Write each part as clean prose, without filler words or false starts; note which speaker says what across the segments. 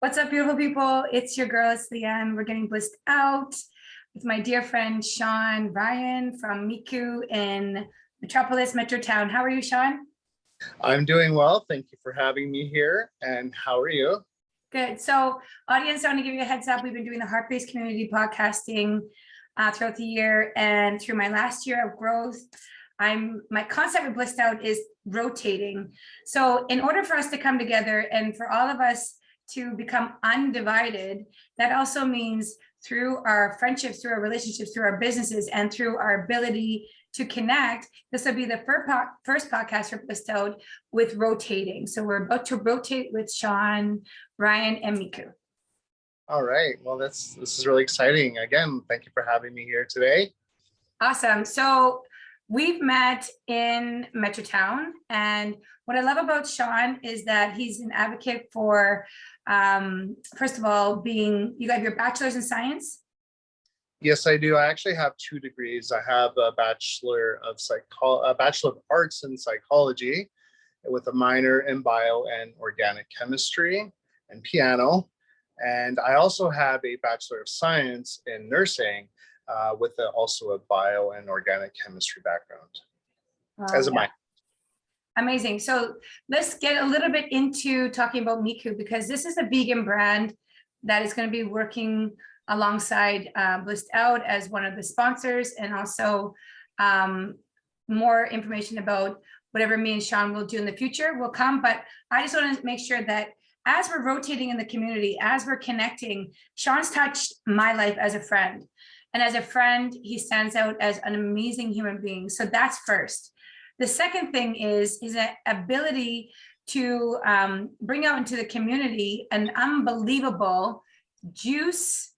Speaker 1: What's up, beautiful people? It's your girl, it's Leanne. We're getting blissed out with my dear friend Shawn Ryan from Miku in Metropolis, Metro Town. How are you, Shawn?
Speaker 2: I'm doing well. Thank you for having me here. And how are you?
Speaker 1: Good. So, audience, I want to give you a heads up. We've been doing the heart-based community podcasting throughout the year, and through my last year of growth, my concept with blissed out is rotating. So, in order for us to come together and for all of us to become undivided, that also means through our friendships, through our relationships, through our businesses, and through our ability to connect. This will be the first podcast for Blissed Out with rotating. So we're about to rotate with Shawn, Ryan, and Miku.
Speaker 2: All right. Well, this is really exciting. Again, thank you for having me here today.
Speaker 1: Awesome. So we've met in Metrotown, and what I love about Shawn is that he's an advocate for, first of all, you got your bachelor's in science.
Speaker 2: Yes, I do. I actually have two degrees. I have a Bachelor of Arts in Psychology with a minor in Bio and Organic Chemistry and Piano. And I also have a Bachelor of Science in Nursing with also a Bio and Organic Chemistry background as a minor.
Speaker 1: Amazing. So let's get a little bit into talking about Miku, because this is a vegan brand that is going to be working alongside Blissed Out as one of the sponsors, and also more information about whatever me and Shawn will do in the future will come. But I just want to make sure that as we're rotating in the community, as we're connecting, Shawn's touched my life as a friend. And as a friend, he stands out as an amazing human being. So that's first. The second thing is his ability to bring out into the community an unbelievable juice.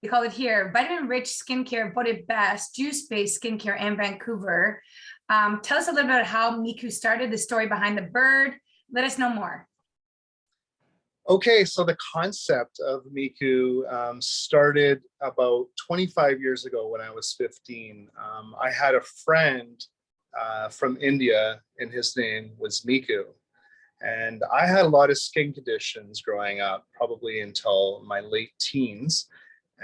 Speaker 1: We call it here vitamin-rich skincare, voted best juice-based skincare in Vancouver. Tell us a little bit about how Miku started, the story behind the bird. Let us know more.
Speaker 2: Okay, so the concept of Meeku started about 25 years ago when I was 15. I had a friend from India, and his name was Miku. And I had a lot of skin conditions growing up, probably until my late teens.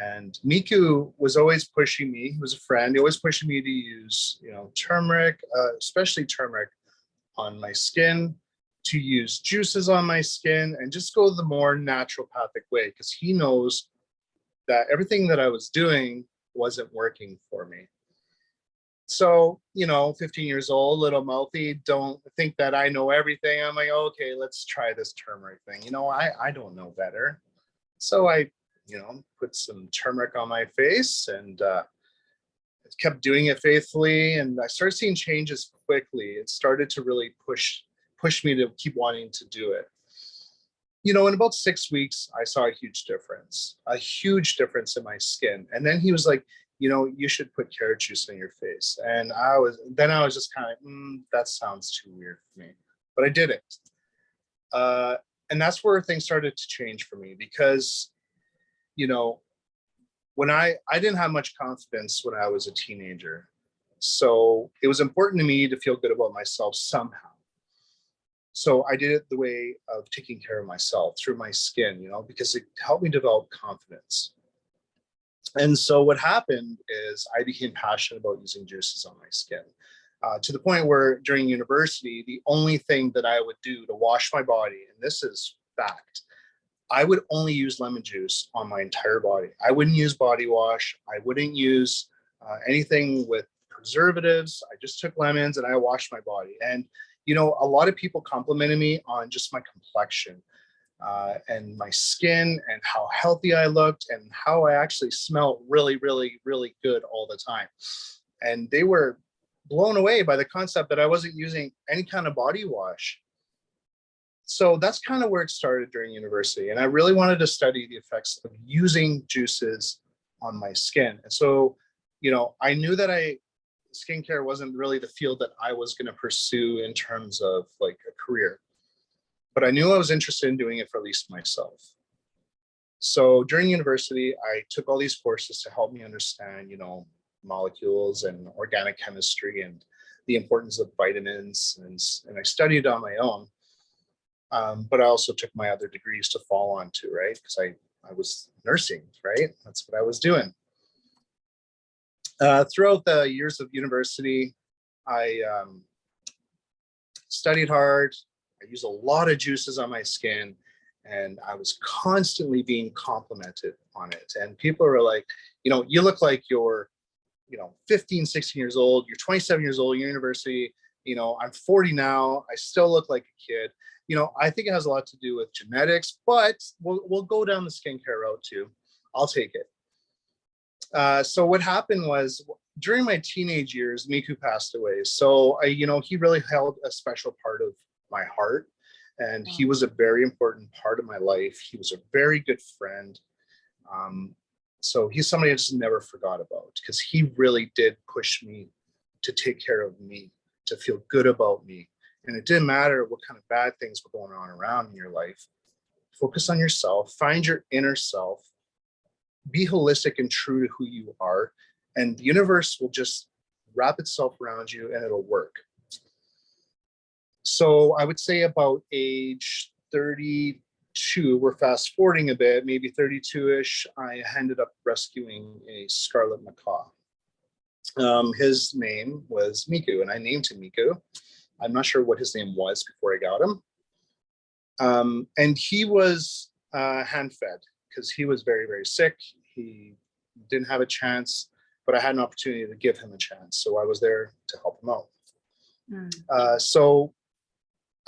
Speaker 2: And Miku was always pushing me. He was a friend. He always pushing me to use, turmeric, especially turmeric, on my skin, to use juices on my skin, and just go the more naturopathic way, because he knows that everything that I was doing wasn't working for me. So, 15 years old, little mouthy, don't think that I know everything. I'm like, okay, let's try this turmeric thing. I don't know better. So I put some turmeric on my face and kept doing it faithfully. And I started seeing changes quickly. It started to really push me to keep wanting to do it. In about 6 weeks, I saw a huge difference in my skin. And then he was like, you should put carrot juice on your face. And I was just kind of, that sounds too weird for me. But I did it. And that's where things started to change for me, because when I didn't have much confidence when I was a teenager. So it was important to me to feel good about myself somehow. So I did it the way of taking care of myself through my skin, because it helped me develop confidence. And so what happened is I became passionate about using juices on my skin, to the point where during university, the only thing that I would do to wash my body, and this is fact, I would only use lemon juice on my entire body. I wouldn't use body wash. I wouldn't use anything with preservatives. I just took lemons and I washed my body. And, a lot of people complimented me on just my complexion and my skin and how healthy I looked and how I actually smelled really, really, really good all the time. And they were blown away by the concept that I wasn't using any kind of body wash. So that's kind of where it started during university. And I really wanted to study the effects of using juices on my skin. And so, I knew that skincare wasn't really the field that I was going to pursue in terms of like a career. But I knew I was interested in doing it for at least myself. So during university, I took all these courses to help me understand, molecules and organic chemistry and the importance of vitamins. And I studied on my own. But I also took my other degrees to fall onto, right? Because I was nursing, right? That's what I was doing. Throughout the years of university, I studied hard. I used a lot of juices on my skin, and I was constantly being complimented on it. And people were like, you look like you're, 15, 16 years old. You're 27 years old, you're in university. I'm 40 now. I still look like a kid. I think it has a lot to do with genetics, but we'll go down the skincare route too. I'll take it. So what happened was during my teenage years, Miku passed away. So he really held a special part of my heart, and he was a very important part of my life. He was a very good friend. So he's somebody I just never forgot about, because he really did push me to take care of me, to feel good about me. And it didn't matter what kind of bad things were going on around in your life. Focus on yourself, find your inner self, be holistic and true to who you are, and the universe will just wrap itself around you and it'll work. So I would say about age 32, we're fast forwarding a bit, maybe 32-ish, I ended up rescuing a scarlet macaw. His name was Miku, and I named him Miku. I'm not sure what his name was before I got him. And he was hand-fed, because he was very, very sick. He didn't have a chance, but I had an opportunity to give him a chance. So I was there to help him out. So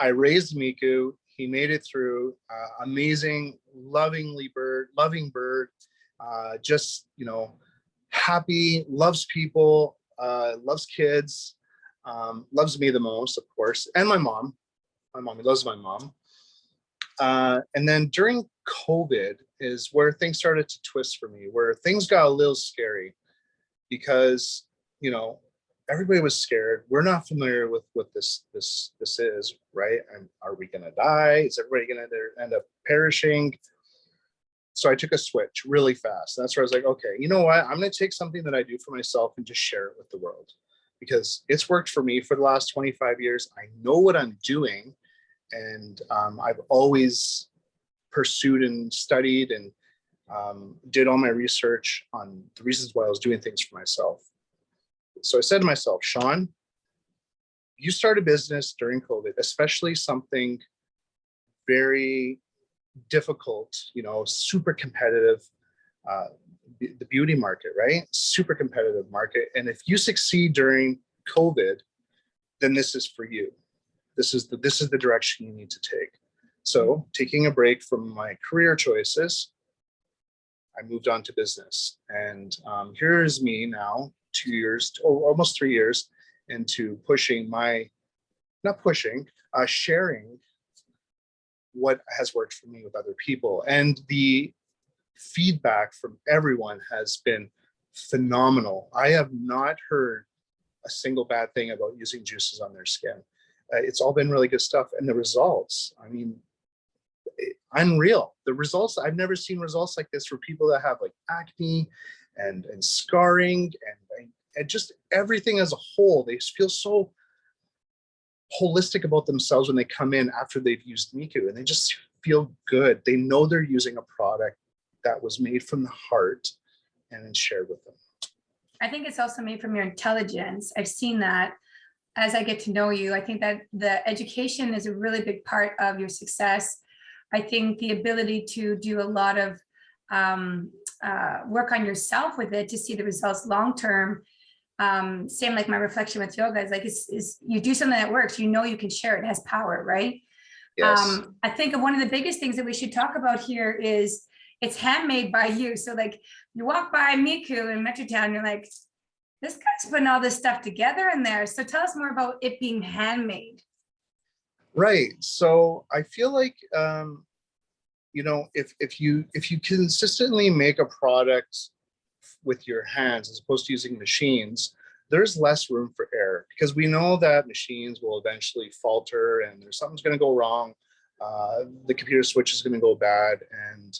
Speaker 2: I raised Miku. He made it through. Amazing, loving bird. Just, happy, loves people, loves kids, loves me the most, of course, and my mom. He loves my mom. And then during COVID is where things started to twist for me, where things got a little scary, because, everybody was scared. We're not familiar with what this is, right? And are we going to die? Is everybody going to end up perishing? So I took a switch really fast. That's where I was like, okay, you know what? I'm going to take something that I do for myself and just share it with the world, because it's worked for me for the last 25 years. I know what I'm doing. And I've always pursued and studied and did all my research on the reasons why I was doing things for myself. So I said to myself, Shaun, you start a business during COVID, especially something very difficult, super competitive, the beauty market, right? Super competitive market. And if you succeed during COVID, then this is for you. This is the direction you need to take. So taking a break from my career choices, I moved on to business. And here's me now, 2 years, almost 3 years into sharing what has worked for me with other people. And the feedback from everyone has been phenomenal. I have not heard a single bad thing about using juices on their skin. It's all been really good stuff. And the results, unreal. The results, I've never seen results like this for people that have like acne and scarring and just everything as a whole. They feel so holistic about themselves when they come in after they've used Miku, and they just feel good. They know they're using a product that was made from the heart and then shared with them.
Speaker 1: I think it's also made from your intelligence. I've seen that as I get to know you. I think that the education is a really big part of your success. I think the ability to do a lot of work on yourself with it to see the results long term. Same like my reflection with yoga is like, is you do something that works, you can share it, has power, right?
Speaker 2: Yes.
Speaker 1: I think one of the biggest things that we should talk about here is it's handmade by you. So like you walk by Miku in Metrotown, you're like, this guy's putting all this stuff together in there. So tell us more about it being handmade.
Speaker 2: Right. So I feel like, if you consistently make a product with your hands as opposed to using machines, there's less room for error, because we know that machines will eventually falter and something's going to go wrong. The computer switch is going to go bad, and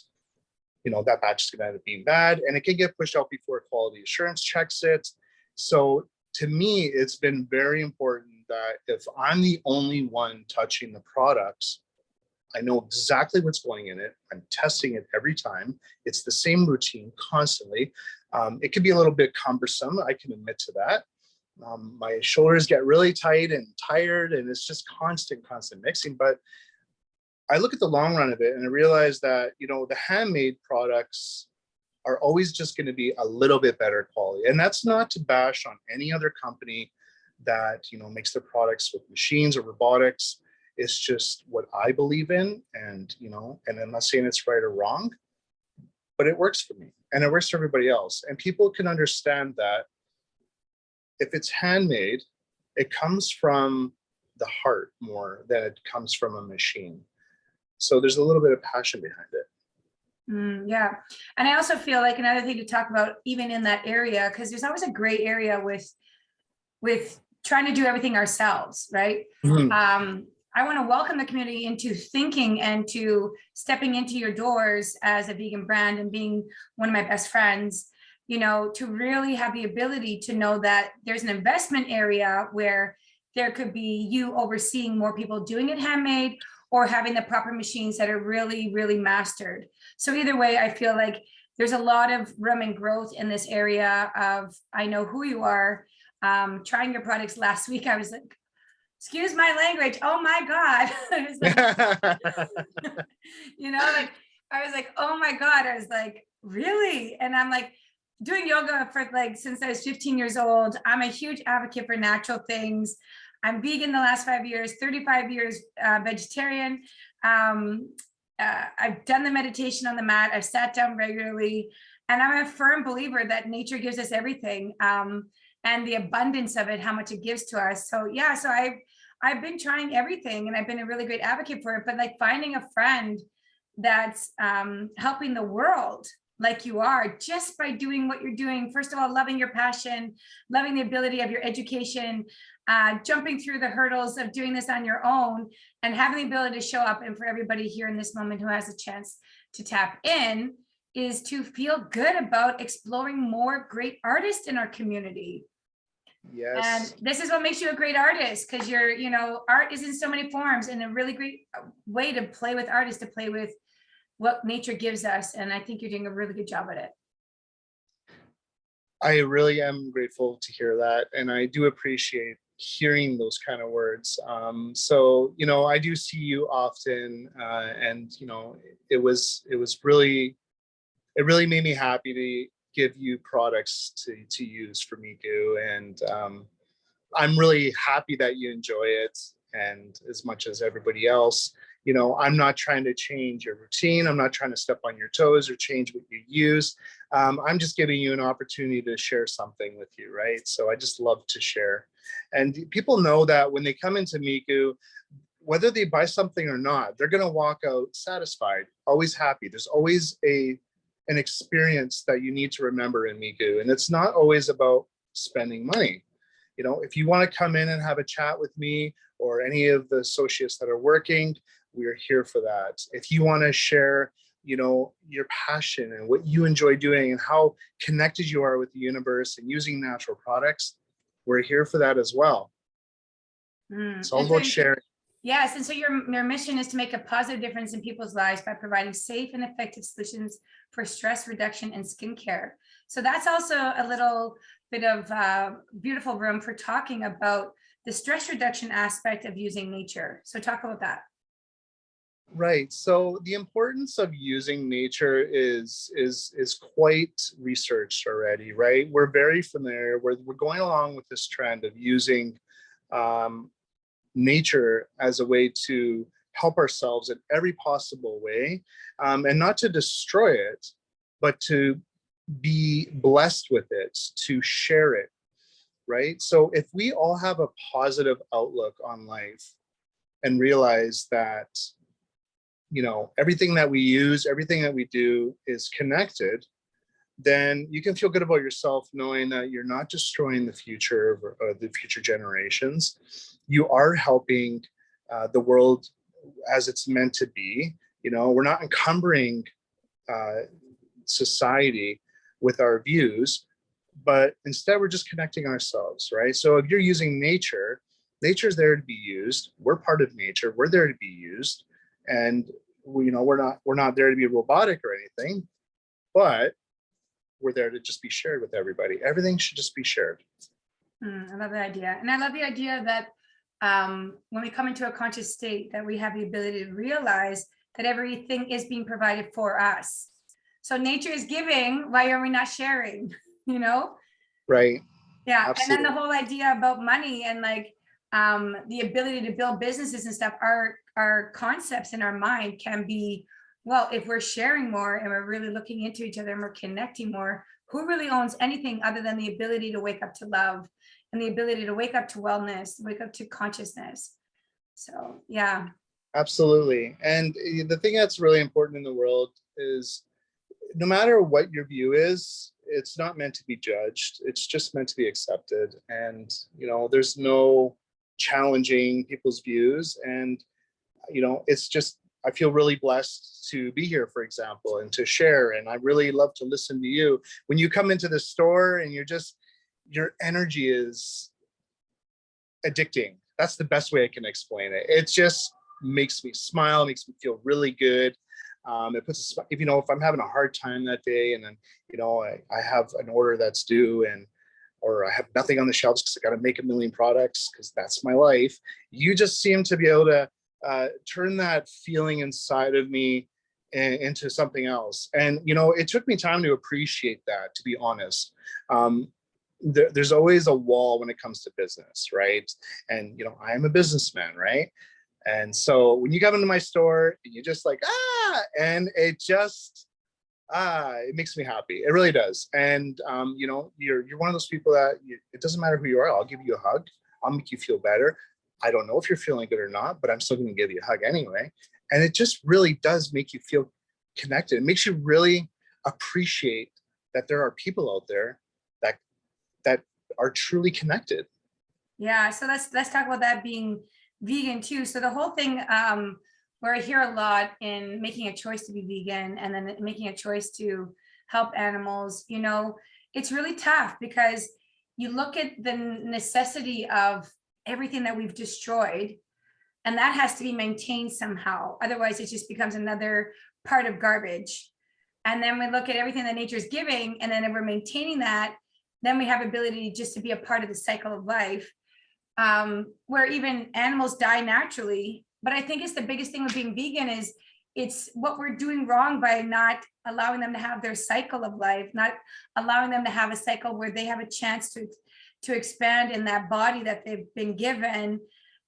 Speaker 2: that batch is going to end up being bad, and it can get pushed out before quality assurance checks it. So to me, it's been very important that if I'm the only one touching the products, I know exactly what's going in it. I'm testing it every time. It's the same routine constantly. It can be a little bit cumbersome. I can admit to that. My shoulders get really tight and tired, and it's just constant mixing. But I look at the long run of it and I realize that, you know, the handmade products are always just going to be a little bit better quality. And that's not to bash on any other company that, you know, makes their products with machines or robotics. It's just what I believe in. And, you know, and I'm not saying it's right or wrong, but it works for me and it works for everybody else. And people can understand that if it's handmade, it comes from the heart more than it comes from a machine. So there's a little bit of passion behind it.
Speaker 1: Yeah. And I also feel like another thing to talk about, even in that area, because there's always a gray area with trying to do everything ourselves, right? I want to welcome the community into thinking and to stepping into your doors as a vegan brand and being one of my best friends, you know, to really have the ability to know that there's an investment area where there could be you overseeing more people doing it handmade, or having the proper machines that are really, really mastered. So either way, I feel like there's a lot of room and growth in this area of, I know who you are. Trying your products last week, I was like, excuse my language, oh my God. I was like, you know, like, I was like, oh my God. I was like, really? And I'm like, doing yoga for like, since I was 15 years old. I'm a huge advocate for natural things. I'm vegan the last 5 years, 35 years vegetarian. I've done the meditation on the mat. I've sat down regularly, and I'm a firm believer that nature gives us everything, and the abundance of it, how much it gives to us. So yeah, so I've been trying everything, and I've been a really great advocate for it. But like finding a friend that's helping the world like you are, just by doing what you're doing. First of all, loving your passion, loving the ability of your education, jumping through the hurdles of doing this on your own, and having the ability to show up. And for everybody here in this moment who has a chance to tap in, is to feel good about exploring more great artists in our community.
Speaker 2: Yes.
Speaker 1: And this is what makes you a great artist, because you're, you know, art is in so many forms, and a really great way to play with art is to play with what nature gives us. And I think you're doing a really good job at it.
Speaker 2: I really am grateful to hear that. And I do appreciate hearing those kind of words. So, you know, I do see you often, and, you know, it really made me happy to give you products to use for Miku. And I'm really happy that you enjoy it, and as much as everybody else. You know, I'm not trying to change your routine. I'm not trying to step on your toes or change what you use. I'm just giving you an opportunity to share something with you, right? So I just love to share. And people know that when they come into Miku, whether they buy something or not, they're going to walk out satisfied, always happy. There's always an experience that you need to remember in Miku. And it's not always about spending money. You know, if you want to come in and have a chat with me or any of the associates that are working, we are here for that. If you want to share, you know, your passion and what you enjoy doing and how connected you are with the universe and using natural products, we're here for that as well. It's all about sharing.
Speaker 1: Yes, and so your mission is to make a positive difference in people's lives by providing safe and effective solutions for stress reduction and skincare. So that's also a little bit of beautiful room for talking about the stress reduction aspect of using nature. So talk about that.
Speaker 2: Right. So the importance of using nature is quite researched already, right? We're very familiar. We're going along with this trend of using nature as a way to help ourselves in every possible way, and not to destroy it, but to be blessed with it, to share it, right? So if we all have a positive outlook on life and realize that, you know, everything that we use, everything that we do is connected, then you can feel good about yourself knowing that you're not destroying the future of the future generations. You are helping the world as it's meant to be. You know, we're not encumbering society with our views, but instead we're just connecting ourselves, right? So if you're using nature, nature's there to be used. We're part of nature. We're there to be used. And we're not there to be robotic or anything, but we're there to just be shared with everybody. Everything should just be shared.
Speaker 1: I love that idea. And I love the idea that when we come into a conscious state, that we have the ability to realize that everything is being provided for us. So nature is giving, why are we not sharing?
Speaker 2: Right.
Speaker 1: Yeah.
Speaker 2: Absolutely.
Speaker 1: And then the whole idea about money and like the ability to build businesses and stuff, our concepts in our mind can be, well, if we're sharing more and we're really looking into each other and we're connecting more, who really owns anything other than the ability to wake up to love and the ability to wake up to wellness, wake up to consciousness? So, yeah.
Speaker 2: Absolutely. And the thing that's really important in the world is no matter what your view is, it's not meant to be judged. It's just meant to be accepted. And, there's no challenging people's views. And, it's just, I feel really blessed to be here, for example, and to share. And I really love to listen to you. When you come into the store and your energy is addicting. That's the best way I can explain it. It just makes me smile, makes me feel really good. It puts if I'm having a hard time that day, and then I have an order that's due, or I have nothing on the shelves because I got to make a million products because that's my life. You just seem to be able to turn that feeling inside of me into something else. And it took me time to appreciate that, to be honest. There's always a wall when it comes to business, right? And I am a businessman, right? And so when you come into my store and you just like, and it just, it makes me happy. It really does. And, you're one of those people that it doesn't matter who you are. I'll give you a hug. I'll make you feel better. I don't know if you're feeling good or not, but I'm still going to give you a hug anyway. And it just really does make you feel connected. It makes you really appreciate that there are people out there that are truly connected.
Speaker 1: Yeah. So let's talk about that being vegan too. So the whole thing where I hear a lot in making a choice to be vegan and then making a choice to help animals, it's really tough because you look at the necessity of everything that we've destroyed, and that has to be maintained somehow. Otherwise, it just becomes another part of garbage. And then we look at everything that nature's giving, and then if we're maintaining that, then we have ability just to be a part of the cycle of life. Where even animals die naturally. But I think it's the biggest thing with being vegan is it's what we're doing wrong by not allowing them to have their cycle of life, not allowing them to have a cycle where they have a chance to expand in that body that they've been given,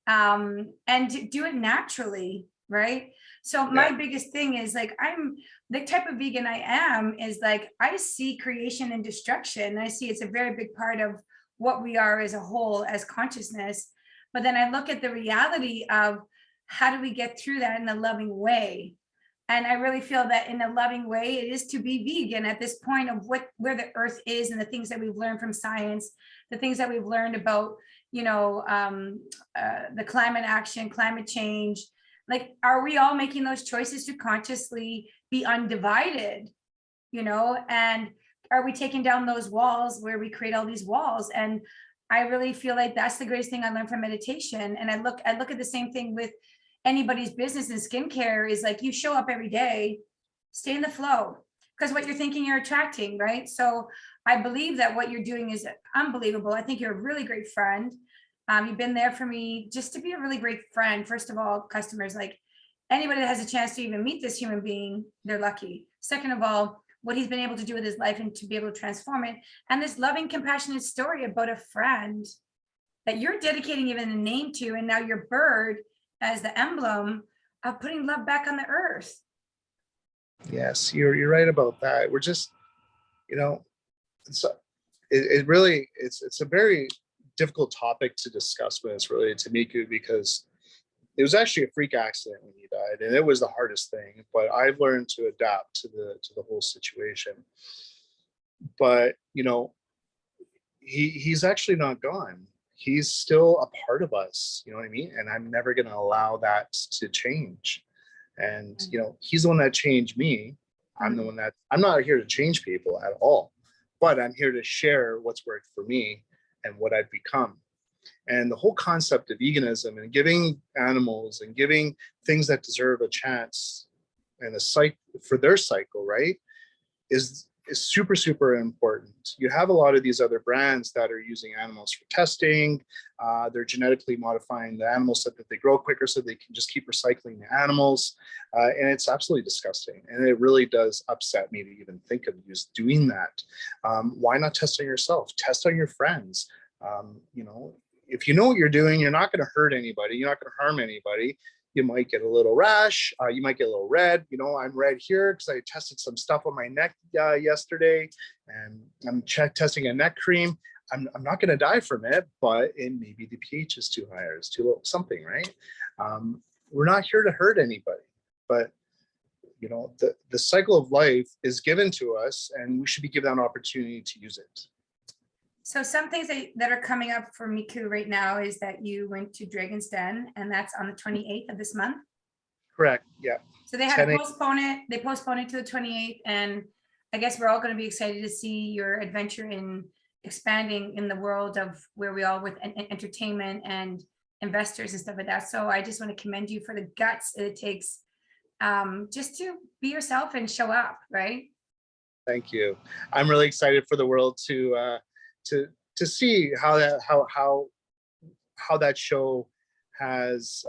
Speaker 1: and to do it naturally, right? So my biggest thing is like, I'm the type of vegan I am is like, I see creation and destruction. I see it's a very big part of what we are as a whole, as consciousness. But then I look at the reality of how do we get through that in a loving way? And I really feel that in a loving way, it is to be vegan at this point of where the earth is and the things that we've learned from science, the things that we've learned about, the climate action, climate change. Like, are we all making those choices to consciously be undivided, and are we taking down those walls where we create all these walls? And I really feel like that's the greatest thing I learned from meditation. And I look at the same thing with anybody's business and skincare is like, you show up every day, stay in the flow, because what you're thinking, you're attracting, right? So I believe that what you're doing is unbelievable. I think you're a really great friend. You've been there for me just to be a really great friend. First of all, customers, like anybody that has a chance to even meet this human being, they're lucky. Second of all, what he's been able to do with his life and to be able to transform it. And this loving, compassionate story about a friend that you're dedicating even a name to, and now your bird as the emblem of putting love back on the earth.
Speaker 2: Yes, you're right about that. We're just, it's a very difficult topic to discuss when it's related to Miku, because it was actually a freak accident when he died, and it was the hardest thing. But I've learned to adapt to the whole situation. But he's actually not gone. He's still a part of us. You know what I mean? And I'm never going to allow that to change. And he's the one that changed me. I'm the one that I'm not here to change people at all, but I'm here to share what's worked for me and what I've become. And the whole concept of veganism and giving animals and giving things that deserve a chance and a cycle for their cycle, right, is super, super important. You have a lot of these other brands that are using animals for testing. They're genetically modifying the animals so that they grow quicker so they can just keep recycling the animals. And it's absolutely disgusting. And it really does upset me to even think of you doing that. Why not test on yourself? Test on your friends. You know, if you know what you're doing, you're not going to hurt anybody. You're not going to harm anybody. You might get a little rash. You might get a little red. You know, I'm red here because I tested some stuff on my neck yesterday, and I'm testing a neck cream. I'm not going to die from it, but it maybe the pH is too high or it's too low, something, right? We're not here to hurt anybody, but you know, the cycle of life is given to us, and we should be given an opportunity to use it.
Speaker 1: So some things that are coming up for Miku right now is that you went to Dragon's Den, and that's on the 28th of this month.
Speaker 2: Correct. Yeah.
Speaker 1: So they had to postpone it. They postponed it to the 28th, and I guess we're all going to be excited to see your adventure in expanding in the world of where we are with entertainment and investors and stuff like that. So I just want to commend you for the guts that it takes just to be yourself and show up, right?
Speaker 2: Thank you. I'm really excited for the world to see how that show has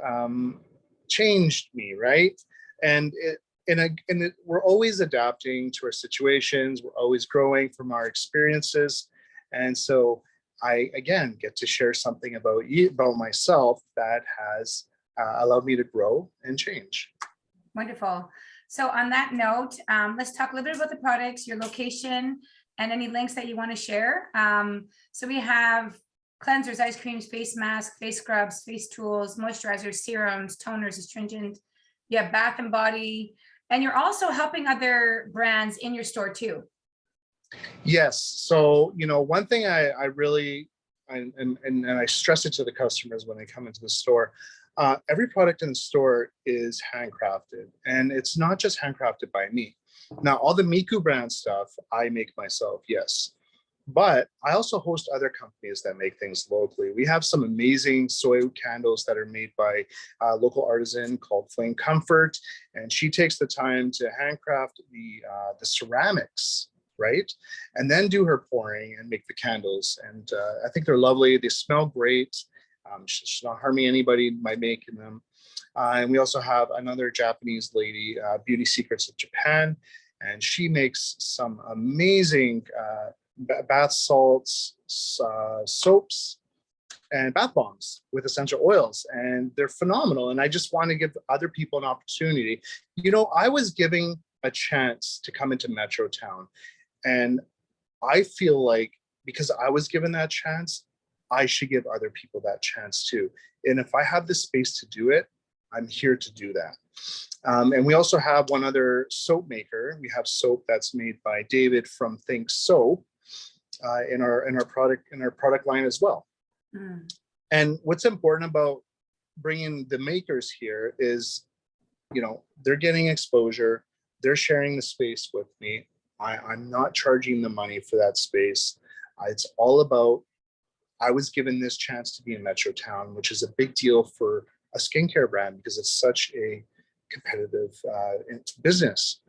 Speaker 2: changed me, right? And we're always adapting to our situations. We're always growing from our experiences, and so I again get to share something about myself that has allowed me to grow and change.
Speaker 1: Wonderful. So on that note, let's talk a little bit about the products, your location, and any links that you want to share. So we have cleansers, ice creams, face masks, face scrubs, face tools, moisturizers, serums, toners, astringent. You have bath and body, and you're also helping other brands in your store too.
Speaker 2: Yes. So, you know, one thing I really, and I stress it to the customers when they come into the store, every product in the store is handcrafted, and it's not just handcrafted by me. Now, all the Meeku brand stuff I make myself, yes. But I also host other companies that make things locally. We have some amazing soy candles that are made by a local artisan called Flame Comfort, and she takes the time to handcraft the ceramics, right? And then do her pouring and make the candles. And I think they're lovely. They smell great. She's not harming anybody by making them. And we also have another Japanese lady, Beauty Secrets of Japan, and she makes some amazing bath salts, soaps, and bath bombs with essential oils, and they're phenomenal. And I just want to give other people an opportunity. You know, I was giving a chance to come into Metro Town, and I feel like because I was given that chance, I should give other people that chance too. And if I have the space to do it, I'm here to do that. And we also have one other soap maker. We have soap that's made by David from Think Soap in our product line as well. Mm. And what's important about bringing the makers here is, you know, they're getting exposure. They're sharing the space with me. I'm not charging the money for that space. It's all about, I was given this chance to be in Metro Town, which is a big deal for a skincare brand because it's such a competitive business.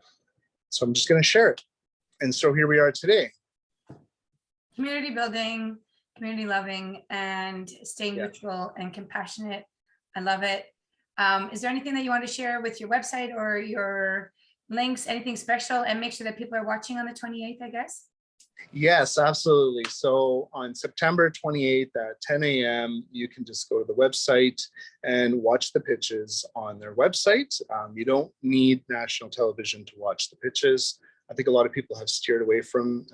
Speaker 2: So I'm just going to share it. And so here we are today.
Speaker 1: Community building, community loving, and staying neutral and compassionate. I love it. Is there anything that you want to share with your website or your links, anything special, and make sure that people are watching on the 28th, I guess?
Speaker 2: Yes, absolutely. So on September 28th at 10 a.m., you can just go to the website and watch the pitches on their website. You don't need national television to watch the pitches. I think a lot of people have steered away from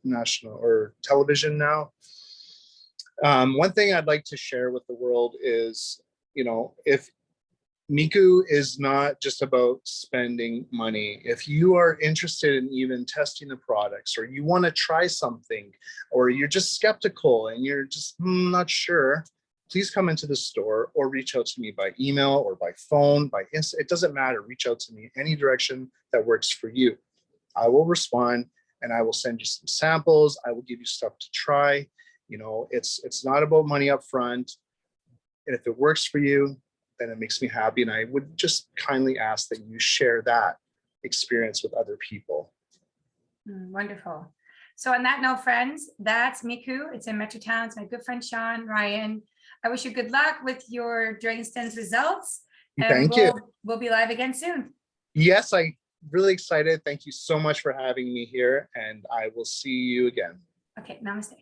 Speaker 2: national or television now. One thing I'd like to share with the world is, you know, if Miku is not just about spending money. If you are interested in even testing the products, or you want to try something, or you're just skeptical and you're just not sure, please come into the store or reach out to me by email or by phone, it doesn't matter. Reach out to me any direction that works for you. I will respond, and I will send you some samples. I will give you stuff to try. You know, it's not about money up front. And if it works for you, then it makes me happy. And I would just kindly ask that you share that experience with other people.
Speaker 1: Wonderful. So on that note, friends, that's Miku. It's in Metrotown. It's my good friend, Shawn Ryan. I wish you good luck with your Dragon Stens results. And
Speaker 2: Thank you.
Speaker 1: We'll be live again soon.
Speaker 2: Yes, I'm really excited. Thank you so much for having me here, and I will see you again.
Speaker 1: Okay, namaste.